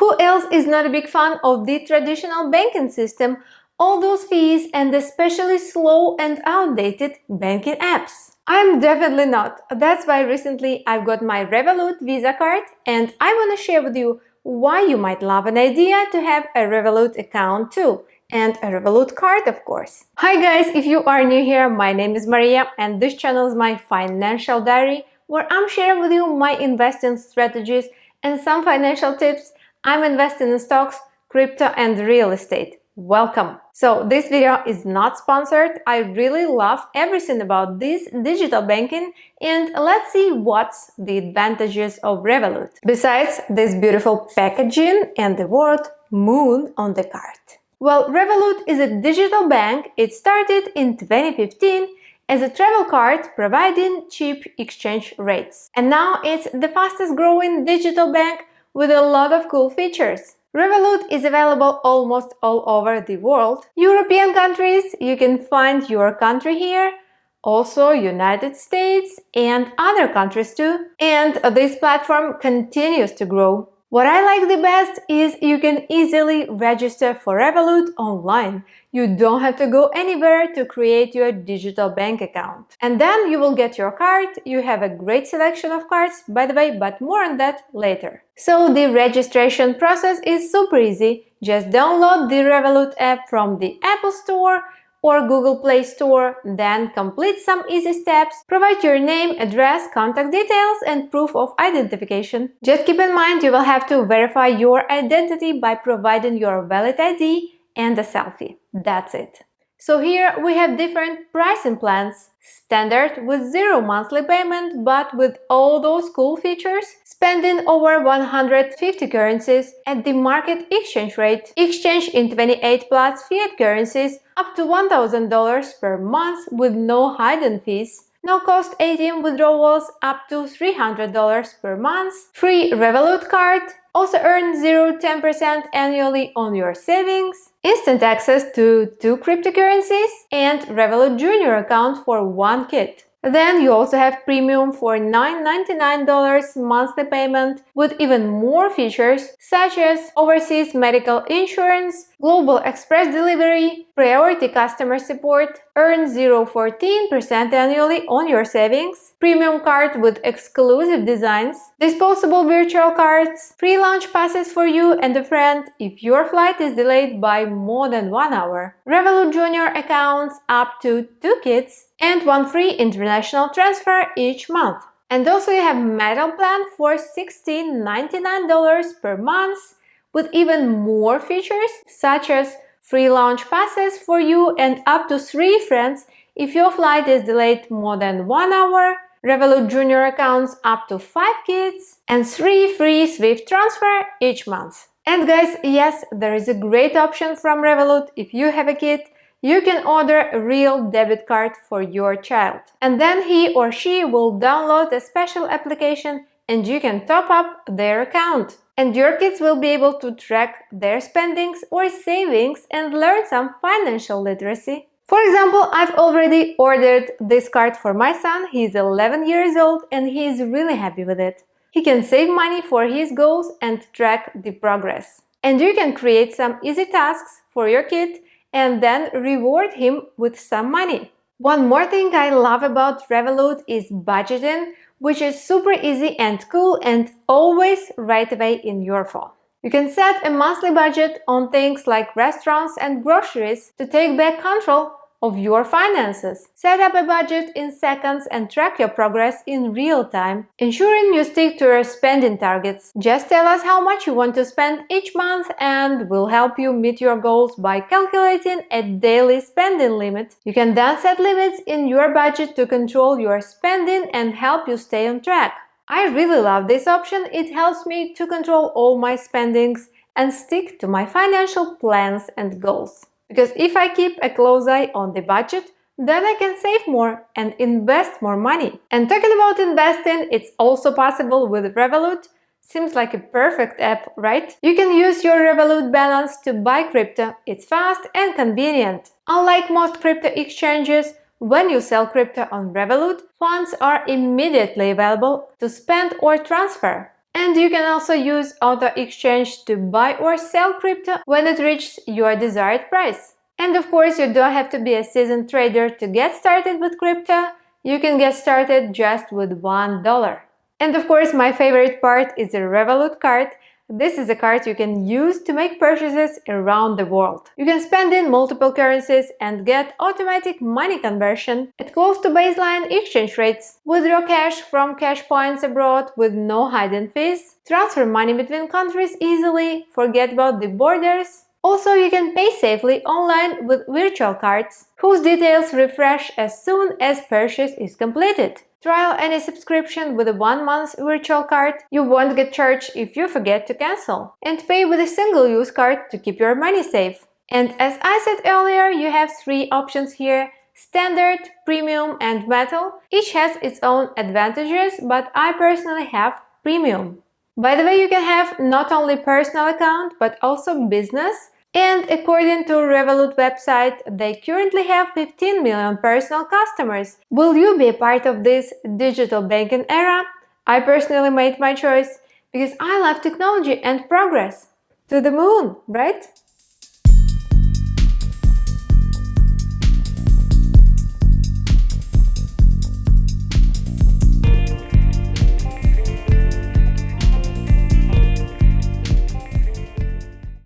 Who else is not a big fan of the traditional banking system, all those fees, and especially slow and outdated banking apps? I'm definitely not. That's why recently I've got my Revolut Visa card, and I want to share with you why you might love an idea to have a Revolut account too. And a Revolut card, of course. Hi guys, if you are new here, my name is Maria and this channel is my financial diary where I'm sharing with you my investing strategies and some financial tips. I'm investing in stocks, crypto and real estate. Welcome! So this video is not sponsored. I really love everything about this digital banking, and let's see what's the advantages of Revolut. Besides this beautiful packaging and the word moon on the card. Well, Revolut is a digital bank. It started in 2015 as a travel card providing cheap exchange rates. And now it's the fastest growing digital bank with a lot of cool features. Revolut is available almost all over the world. European countries, you can find your country here, also United States and other countries too. And this platform continues to grow. What I like the best is you can easily register for Revolut online. You don't have to go anywhere to create your digital bank account. And then you will get your card. You have a great selection of cards, by the way, but more on that later. So the registration process is super easy. Just download the Revolut app from the Apple Store or Google Play Store, then complete some easy steps, provide your name, address, contact details, and proof of identification. Just keep in mind you will have to verify your identity by providing your valid ID and a selfie. That's it. So here we have different pricing plans. Standard with 0 monthly payment, but with all those cool features. Spending over 150 currencies at the market exchange rate. Exchange in 28 plus fiat currencies up to $1,000 per month with no hidden fees. No cost ATM withdrawals up to $300 per month. Free Revolut card. Also earn 0-10% annually on your savings. Instant access to 2 cryptocurrencies and Revolut Junior account for 1 kit. Then you also have premium for $9.99 monthly payment with even more features such as overseas medical insurance, global express delivery, priority customer support, earn 0-14% annually on your savings, premium card with exclusive designs, disposable virtual cards, free launch passes for you and a friend if your flight is delayed by more than 1 hour, Revolut Junior accounts up to 2 kits, and 1 free international transfer each month. And also you have metal plan for $16.99 per month with even more features such as free launch passes for you and up to 3 friends if your flight is delayed more than 1 hour, Revolut Junior accounts up to 5 kits, and 3 free Swift transfer each month. And guys, yes, there is a great option from Revolut. If you have a kid, you can order a real debit card for your child. And then he or she will download a special application and you can top up their account. And your kids will be able to track their spendings or savings and learn some financial literacy. For example, I've already ordered this card for my son. He's 11 years old and he's really happy with it. He can save money for his goals and track the progress. And you can create some easy tasks for your kid and then reward him with some money. One more thing I love about Revolut is budgeting, which is super easy and cool and always right away in your phone. You can set a monthly budget on things like restaurants and groceries to take back control of your finances. Set up a budget in seconds and track your progress in real time, ensuring you stick to your spending targets. Just tell us how much you want to spend each month and we'll help you meet your goals by calculating a daily spending limit. You can then set limits in your budget to control your spending and help you stay on track. I really love this option. It helps me to control all my spendings and stick to my financial plans and goals. Because if I keep a close eye on the budget, then I can save more and invest more money. And talking about investing, it's also possible with Revolut. Seems like a perfect app, right? You can use your Revolut balance to buy crypto. It's fast and convenient. Unlike most crypto exchanges, when you sell crypto on Revolut, funds are immediately available to spend or transfer. And you can also use auto exchange to buy or sell crypto when it reaches your desired price. And of course, you don't have to be a seasoned trader to get started with crypto. You can get started just with $1. And of course, my favorite part is the Revolut Card. This is a card you can use to make purchases around the world. You can spend in multiple currencies and get automatic money conversion at close to baseline exchange rates. Withdraw cash from cash points abroad with no hidden fees. Transfer money between countries easily. Forget about the borders. Also, you can pay safely online with virtual cards, whose details refresh as soon as purchase is completed. Trial any subscription with a 1-month virtual card. You won't get charged if you forget to cancel. And pay with a single-use card to keep your money safe. And as I said earlier, you have 3 options here: Standard, Premium, and Metal. Each has its own advantages, but I personally have Premium. By the way, you can have not only personal account, but also business. And according to Revolut website, they currently have 15 million personal customers. Will you be a part of this digital banking era? I personally made my choice because I love technology and progress. To the moon, right?